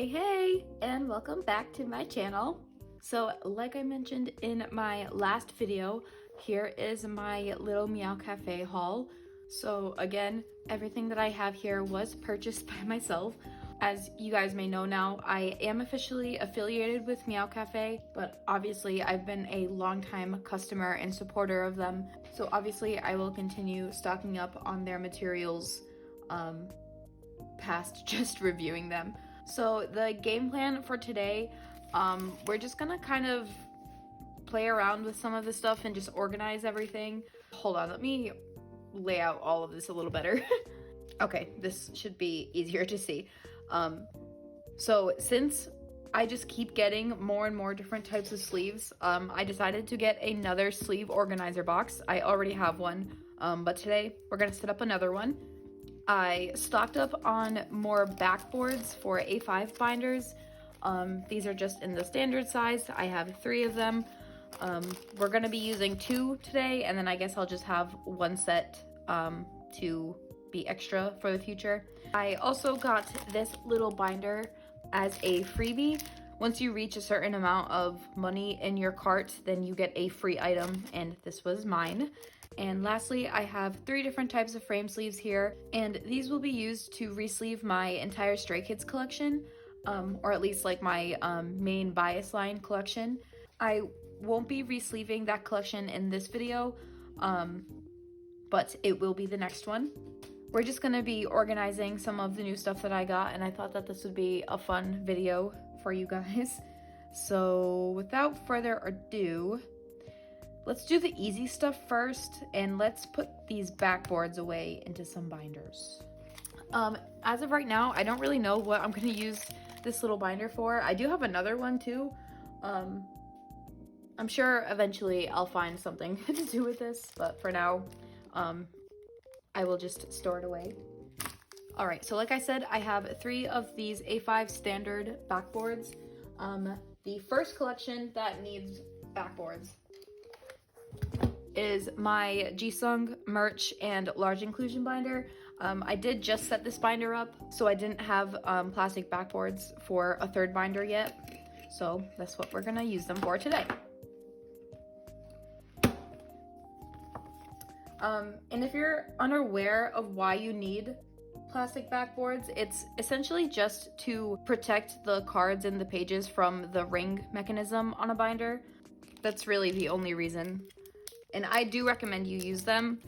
Hey, and welcome back to my channel. So like I mentioned in my last video, here is my little Meow Cafe haul. So again, everything that I have here was purchased by myself. As you guys may know now, I am officially affiliated with Meow Cafe, but obviously I've been a longtime customer and supporter of them. So obviously I will continue stocking up on their materials past just reviewing them. So the game plan for today, we're just gonna kind of play around with some of the stuff and just organize everything. Hold on, let me lay out all of this a little better. Okay, this should be easier to see. So since I just keep getting more and more different types of sleeves, I decided to get another sleeve organizer box. I already have one, but today we're gonna set up another one. I stocked up on more backboards for A5 binders. These are just in the standard size. I have 3 of them. We're gonna be using 2 today, and then I guess I'll just have 1 set to be extra for the future. I also got this little binder as a freebie. Once you reach a certain amount of money in your cart, then you get a free item, and this was mine. And lastly, I have 3 different types of frame sleeves here, and these will be used to re-sleeve my entire Stray Kids collection, or at least like my main bias line collection. I won't be re-sleeving that collection in this video, but it will be the next one. We're just gonna be organizing some of the new stuff that I got, and I thought that this would be a fun video for you guys. So without further ado, let's do the easy stuff first, and let's put these backboards away into some binders. As of right now, I don't really know what I'm gonna use this little binder for. I do have another one too. I'm sure eventually I'll find something to do with this, but for now, I will just store it away. All right, so like I said, I have 3 of these A5 standard backboards. The first collection that needs backboards is my Jisung merch and large inclusion binder. I did just set this binder up, so I didn't have plastic backboards for a 3rd binder yet. So that's what we're gonna use them for today. And if you're unaware of why you need plastic backboards, it's essentially just to protect the cards and the pages from the ring mechanism on a binder. That's really the only reason. And I do recommend you use them.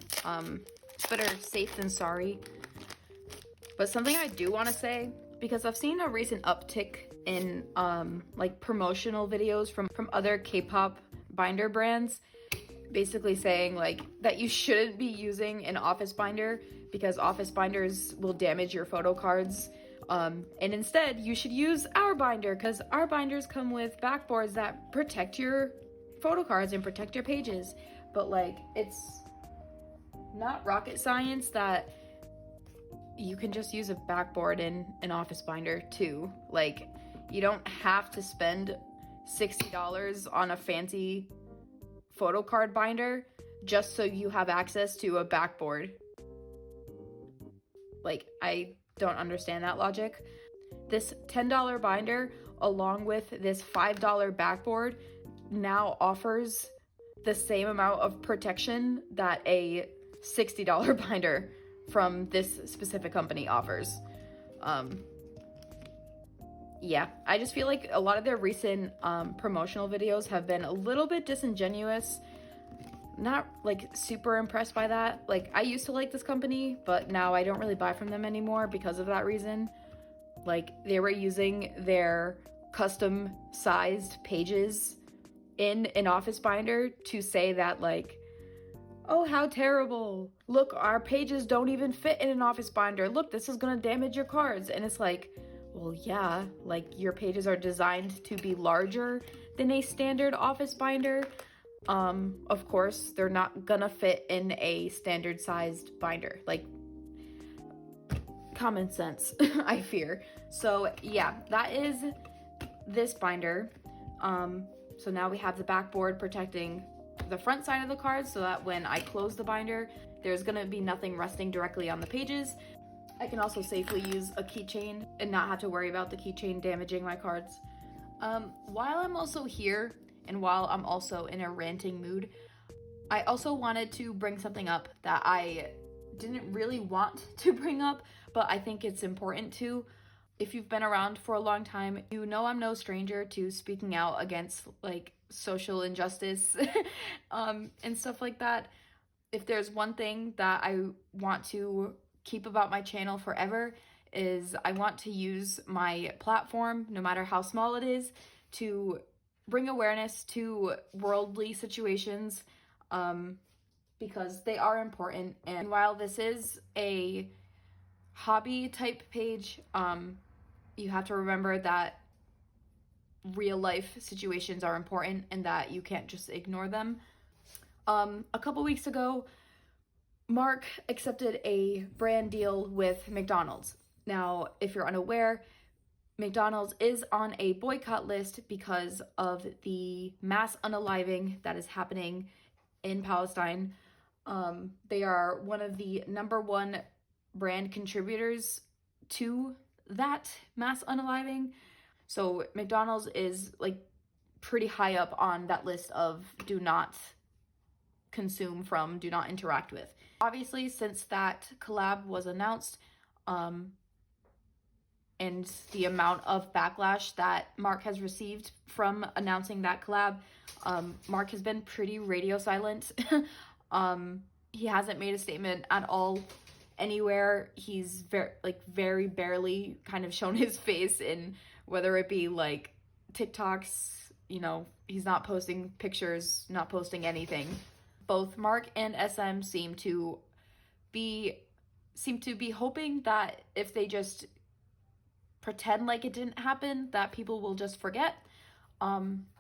It's better safe than sorry. But something I do want to say, because I've seen a recent uptick in like promotional videos from other K-pop binder brands, basically saying like that you shouldn't be using an office binder because office binders will damage your photo cards. And instead you should use our binder because our binders come with backboards that protect your photo cards and protect your pages. But like, it's not rocket science that you can just use a backboard in an office binder too. Like, you don't have to spend $60 on a fancy photo card binder just so you have access to a backboard. Like, I don't understand that logic. This $10 binder along with this $5 backboard now offers the same amount of protection that a $60 binder from this specific company offers. Yeah, I just feel like a lot of their recent promotional videos have been a little bit disingenuous. Not like super impressed by that. Like, I used to like this company, but now I don't really buy from them anymore because of that reason. Like, they were using their custom sized pages in an office binder to say that like, oh, how terrible. Look, our pages don't even fit in an office binder. Look, this is gonna damage your cards. And it's like, well, yeah, like your pages are designed to be larger than a standard office binder. Of course, they're not gonna fit in a standard sized binder. Like, common sense, I fear. So yeah, that is this binder. So now we have the backboard protecting the front side of the card so that when I close the binder, there's gonna be nothing resting directly on the pages. I can also safely use a keychain and not have to worry about the keychain damaging my cards. While I'm also here and while I'm also in a ranting mood, I also wanted to bring something up that I didn't really want to bring up, but I think it's important to. If you've been around for a long time, you know I'm no stranger to speaking out against like social injustice and stuff like that. If there's one thing that I want to keep about my channel forever, is I want to use my platform, no matter how small it is, to bring awareness to worldly situations, because they are important. And while this is a hobby type page, you have to remember that real life situations are important and that you can't just ignore them. A couple weeks ago, Mark accepted a brand deal with McDonald's. Now, if you're unaware, McDonald's is on a boycott list because of the mass unaliving that is happening in Palestine. They are one of the number one brand contributors to that mass unaliving. So McDonald's is like pretty high up on that list of do not consume from, do not interact with. Obviously, since that collab was announced, and the amount of backlash that Mark has received from announcing that collab, Mark has been pretty radio silent. He hasn't made a statement at all anywhere. He's very barely kind of shown his face in, whether it be like TikToks, you know, he's not posting pictures, not posting anything. Both Mark and SM seem to be hoping that if they just pretend like it didn't happen, that people will just forget,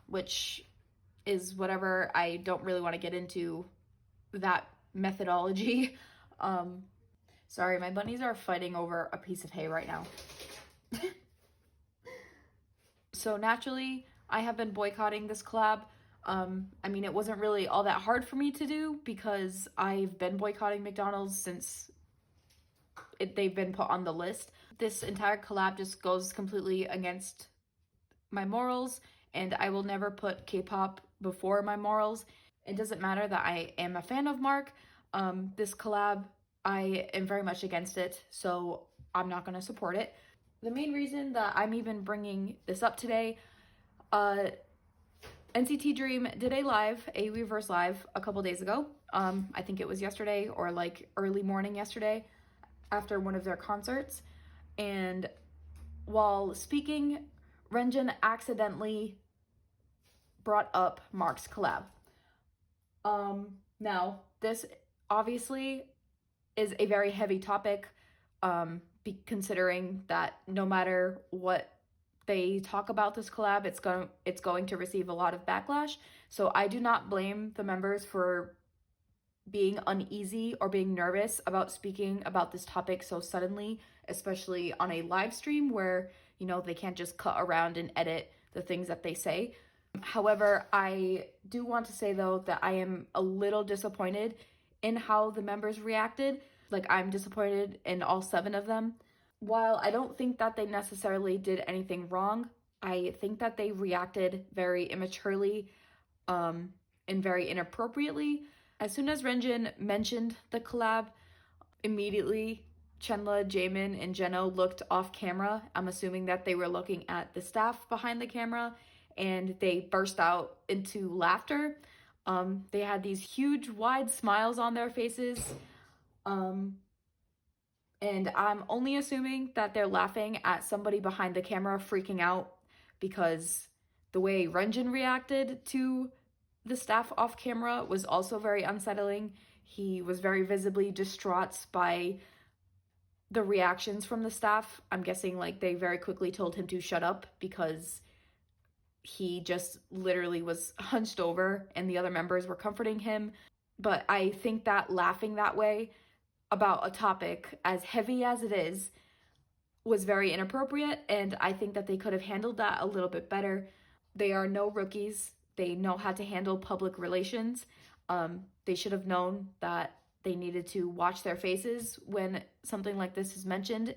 which is whatever. I don't really want to get into that methodology. Sorry, my bunnies are fighting over a piece of hay right now. So naturally, I have been boycotting this collab. I mean, it wasn't really all that hard for me to do because I've been boycotting McDonald's since they've been put on the list. This entire collab just goes completely against my morals, and I will never put K-pop before my morals. It doesn't matter that I am a fan of Mark. This collab, I am very much against it, so I'm not going to support it. The main reason that I'm even bringing this up today, NCT Dream did a Weverse live a couple days ago. I think it was yesterday or like early morning yesterday after one of their concerts. And while speaking, Renjun accidentally brought up Mark's collab. Now, this obviously is a very heavy topic, considering that no matter what they talk about this collab, it's going to receive a lot of backlash. So I do not blame the members for being uneasy or being nervous about speaking about this topic so suddenly, especially on a live stream where, you know, they can't just cut around and edit the things that they say. However, I do want to say though that I am a little disappointed in how the members reacted. Like, I'm disappointed in all 7 of them. While I don't think that they necessarily did anything wrong, I think that they reacted very immaturely and very inappropriately. As soon as Renjun mentioned the collab, immediately Chenla, Jaemin, and Jeno looked off camera. I'm assuming that they were looking at the staff behind the camera, and they burst out into laughter. They had these huge, wide smiles on their faces. And I'm only assuming that they're laughing at somebody behind the camera freaking out, because the way Renjun reacted to the staff off camera was also very unsettling. He was very visibly distraught by the reactions from the staff. I'm guessing like they very quickly told him to shut up because he just literally was hunched over and the other members were comforting him. But I think that laughing that way about a topic as heavy as it is was very inappropriate, and I think that they could have handled that a little bit better. They are no rookies. They know how to handle public relations. They should have known that they needed to watch their faces when something like this is mentioned,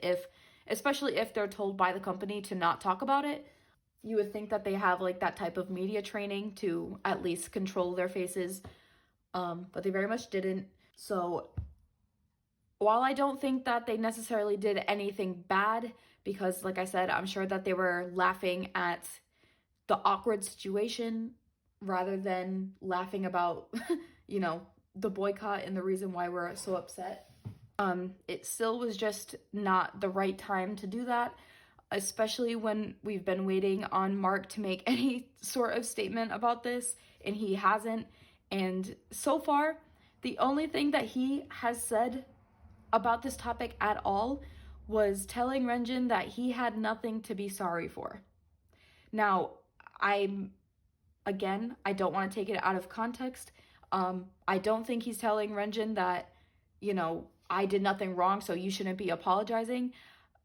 especially if they're told by the company to not talk about it. You would think that they have like that type of media training to at least control their faces, but they very much didn't. So while I don't think that they necessarily did anything bad, because like I said, I'm sure that they were laughing at the awkward situation rather than laughing about, you know, the boycott and the reason why we're so upset. It still was just not the right time to do that, especially when we've been waiting on Mark to make any sort of statement about this, and he hasn't. And so far, the only thing that he has said about this topic at all was telling Renjin that he had nothing to be sorry for. Now, I don't want to take it out of context. I don't think he's telling Renjin that, you know, I did nothing wrong, so you shouldn't be apologizing.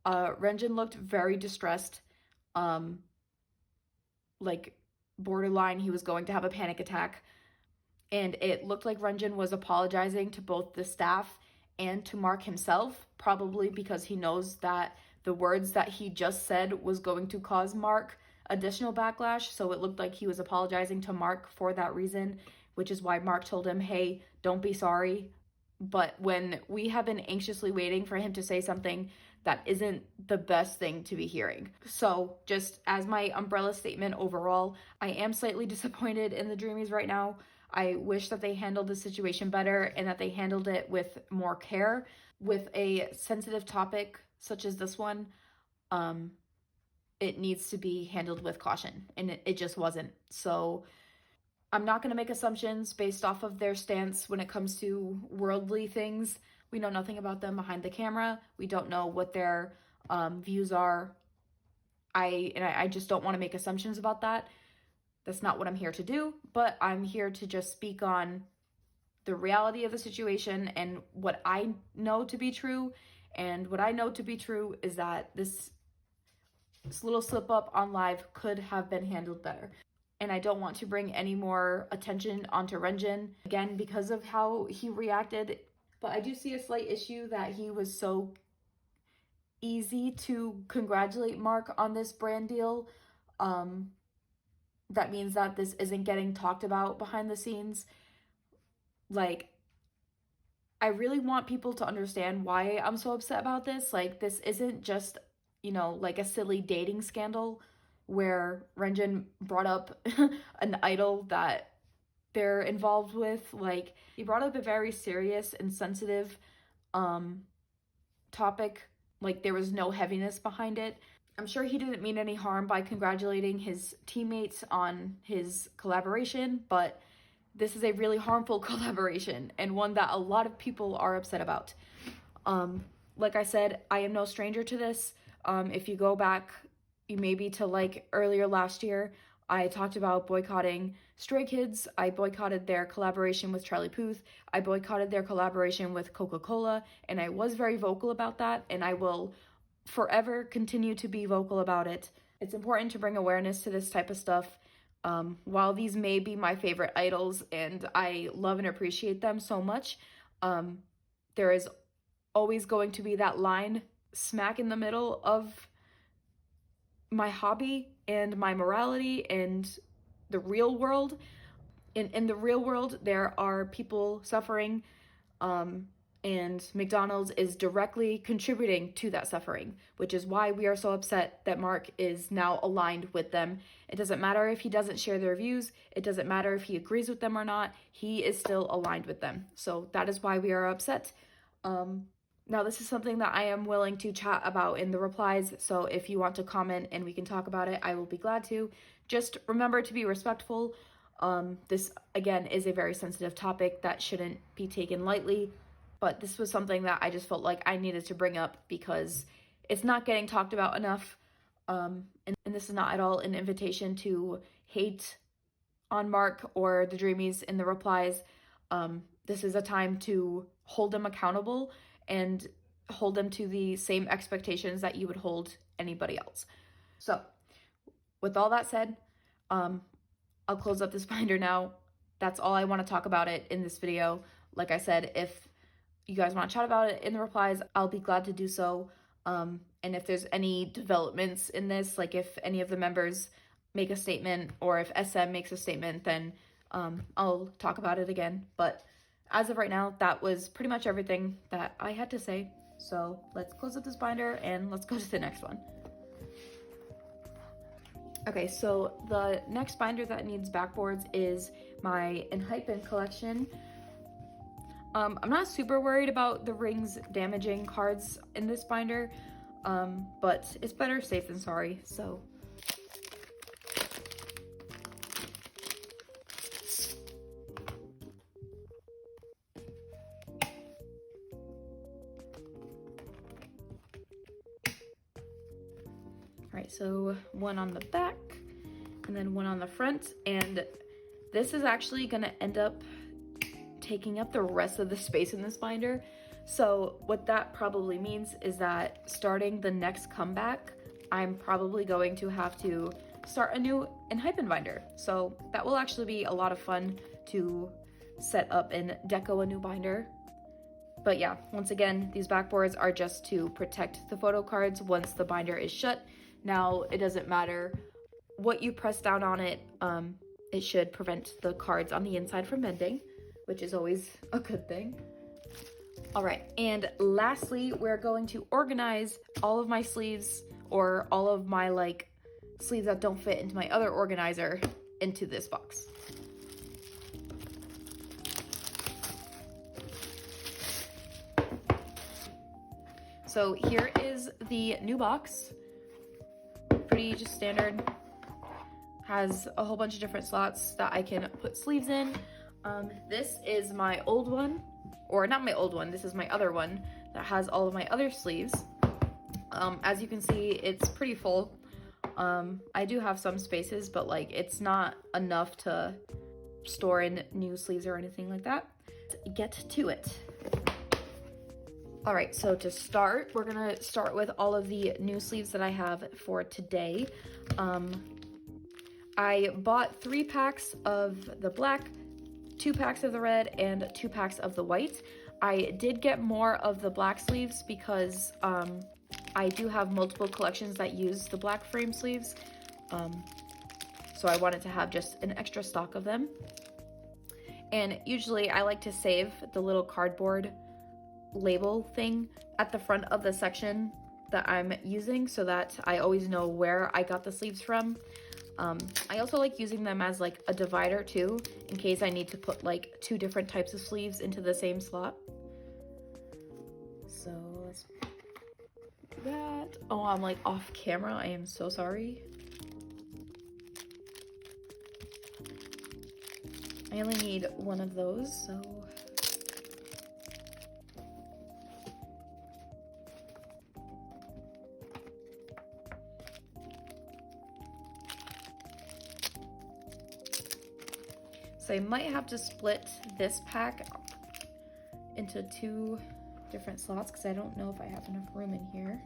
Renjin looked very distressed, like borderline he was going to have a panic attack. And it looked like Renjin was apologizing to both the staff and to Mark himself, probably because he knows that the words that he just said was going to cause Mark additional backlash. So it looked like he was apologizing to Mark for that reason, which is why Mark told him, hey, don't be sorry. But when we have been anxiously waiting for him to say something that isn't the best thing to be hearing. So just as my umbrella statement overall, I am slightly disappointed in the Dreamies right now. I wish that they handled the situation better and that they handled it with more care. With a sensitive topic such as this one, it needs to be handled with caution, and it just wasn't. So I'm not going to make assumptions based off of their stance when it comes to worldly things. We know nothing about them behind the camera. We don't know what their views are. I just don't want to make assumptions about that. That's not what I'm here to do, but I'm here to just speak on the reality of the situation and what I know to be true. And what I know to be true is that this little slip up on live could have been handled better. And I don't want to bring any more attention onto Renjin, again, because of how he reacted. But I do see a slight issue that he was so easy to congratulate Mark on this brand deal. That means that this isn't getting talked about behind the scenes. Like, I really want people to understand why I'm so upset about this. Like, this isn't just, you know, like a silly dating scandal where Renjin brought up an idol that they're involved with. Like, he brought up a very serious and sensitive topic. Like, there was no heaviness behind it. I'm sure he didn't mean any harm by congratulating his teammates on his collaboration, but this is a really harmful collaboration and one that a lot of people are upset about. Like I said, I am no stranger to this. If you go back maybe to like earlier last year, I talked about boycotting Stray Kids. I boycotted their collaboration with Charlie Puth. I boycotted their collaboration with Coca-Cola, and I was very vocal about that, and I will forever continue to be vocal about it. It's important to bring awareness to this type of stuff. While these may be my favorite idols and I love and appreciate them so much, there is always going to be that line smack in the middle of my hobby and my morality and the real world. In the real world, there are people suffering, and McDonald's is directly contributing to that suffering, which is why we are so upset that Mark is now aligned with them. It doesn't matter if he doesn't share their views. It doesn't matter if he agrees with them or not. He is still aligned with them. So that is why we are upset. Now, this is something that I am willing to chat about in the replies. So if you want to comment and we can talk about it, I will be glad to. Just remember to be respectful. This, again, is a very sensitive topic that shouldn't be taken lightly. But this was something that I just felt like I needed to bring up because it's not getting talked about enough. And this is not at all an invitation to hate on Mark or the Dreamies in the replies. This is a time to hold them accountable and hold them to the same expectations that you would hold anybody else. So, with all that said, I'll close up this binder now. That's all I want to talk about it in this video. Like I said, if you guys want to chat about it in the replies, I'll be glad to do so. And if there's any developments in this, like if any of the members make a statement or if SM makes a statement, then I'll talk about it again. But as of right now, that was pretty much everything that I had to say. So let's close up this binder and let's go to the next one. Okay, so the next binder that needs backboards is my Enhypen collection. I'm not super worried about the rings damaging cards in this binder, but it's better safe than sorry, so. All right, so one on the back and then one on the front, and this is actually gonna end up taking up the rest of the space in this binder. So what that probably means is that starting the next comeback, I'm probably going to have to start a new Enhypen binder. So that will actually be a lot of fun to set up and deco a new binder. But yeah, once again, these backboards are just to protect the photo cards once the binder is shut. Now, it doesn't matter what you press down on it, it should prevent the cards on the inside from bending, which is always a good thing. All right, and lastly, we're going to organize all of my sleeves, or all of my like sleeves that don't fit into my other organizer, into this box. So here is the new box. Pretty just standard. Has a whole bunch of different slots that I can put sleeves in. This is my old one, or not my old one, this is my other one that has all of my other sleeves. As you can see, it's pretty full. I do have some spaces, but like it's not enough to store in new sleeves or anything like that. Let's get to it. All right, so to start, we're gonna start with all of the new sleeves that I have for today. I bought 3 packs of the black, 2 packs of the red, and 2 packs of the white. I did get more of the black sleeves because I do have multiple collections that use the black frame sleeves. So I wanted to have just an extra stock of them. And usually I like to save the little cardboard label thing at the front of the section that I'm using so that I always know where I got the sleeves from. I also like using them as like a divider too, in case I need to put like 2 different types of sleeves into the same slot. So let's do that. Oh, I'm like off camera. I am so sorry. I only need 1 of those, so. So I might have to split this pack into 2 different slots because I don't know if I have enough room in here.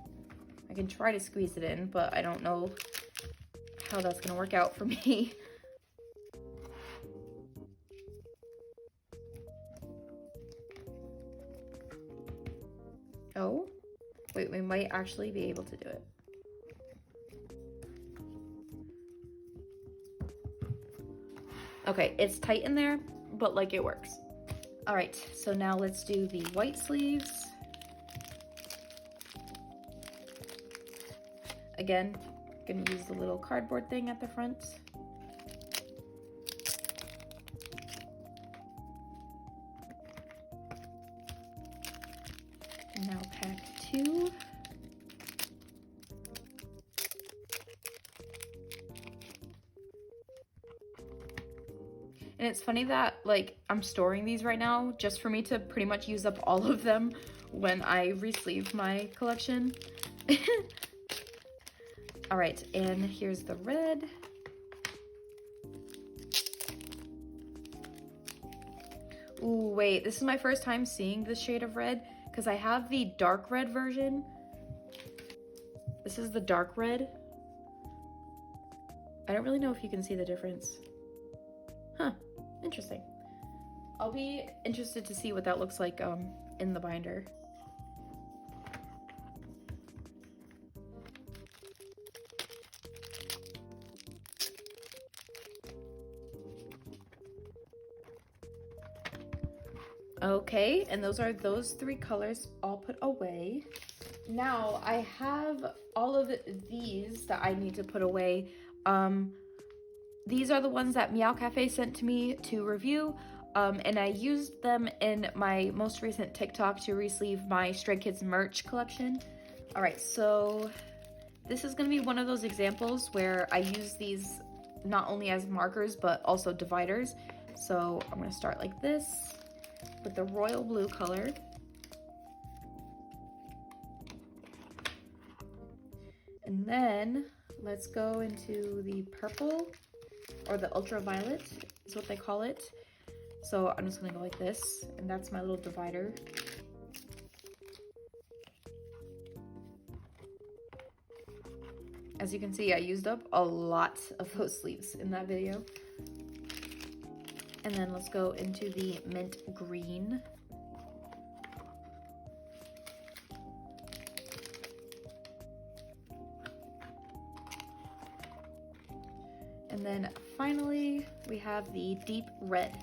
I can try to squeeze it in, but I don't know how that's gonna work out for me. Oh, wait, we might actually be able to do it. Okay, it's tight in there, but like it works. All right, so now let's do the white sleeves. Again, gonna use the little cardboard thing at the front. And now pack 2. And it's funny that like I'm storing these right now just for me to pretty much use up all of them when I re-sleeve my collection. All right, and here's the red. Ooh, wait, this is my first time seeing this shade of red because I have the dark red version. This is the dark red. I don't really know if you can see the difference. Huh, interesting. I'll be interested to see what that looks like in the binder. Okay, and those are those three colors all put away. Now I have all of these that I need to put away. These are the ones that Meow Cafe sent to me to review, and I used them in my most recent TikTok to re-sleeve my Stray Kids merch collection. All right, so this is gonna be one of those examples where I use these not only as markers, but also dividers. So I'm gonna start like this with the royal blue color. And then let's go into the purple, or the ultraviolet is what they call it. So I'm just gonna go like this, and that's my little divider. As you can see, I used up a lot of those sleeves in that video. And then let's go into the mint green. And then finally, we have the deep red.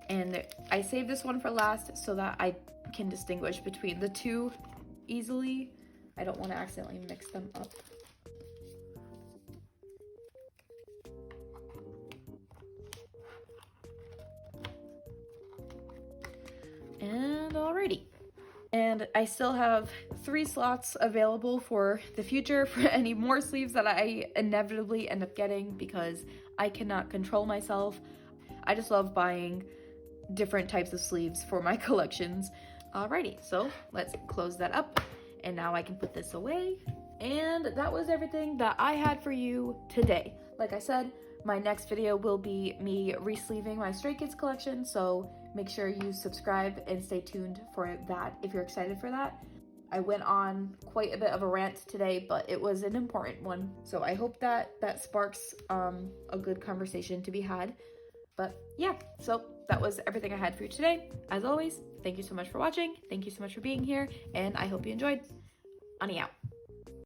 And I saved this one for last so that I can distinguish between the two easily. I don't want to accidentally mix them up. And alrighty. And I still have 3 slots available for the future for any more sleeves that I inevitably end up getting because I cannot control myself. I just love buying different types of sleeves for my collections. Alrighty, so let's close that up. And now I can put this away. And that was everything that I had for you today. Like I said, my next video will be me re-sleeving my Stray Kids collection, so make sure you subscribe and stay tuned for that if you're excited for that. I went on quite a bit of a rant today, but it was an important one. So I hope that sparks a good conversation to be had. But yeah, so that was everything I had for you today. As always, thank you so much for watching. Thank you so much for being here, and I hope you enjoyed. Ani out.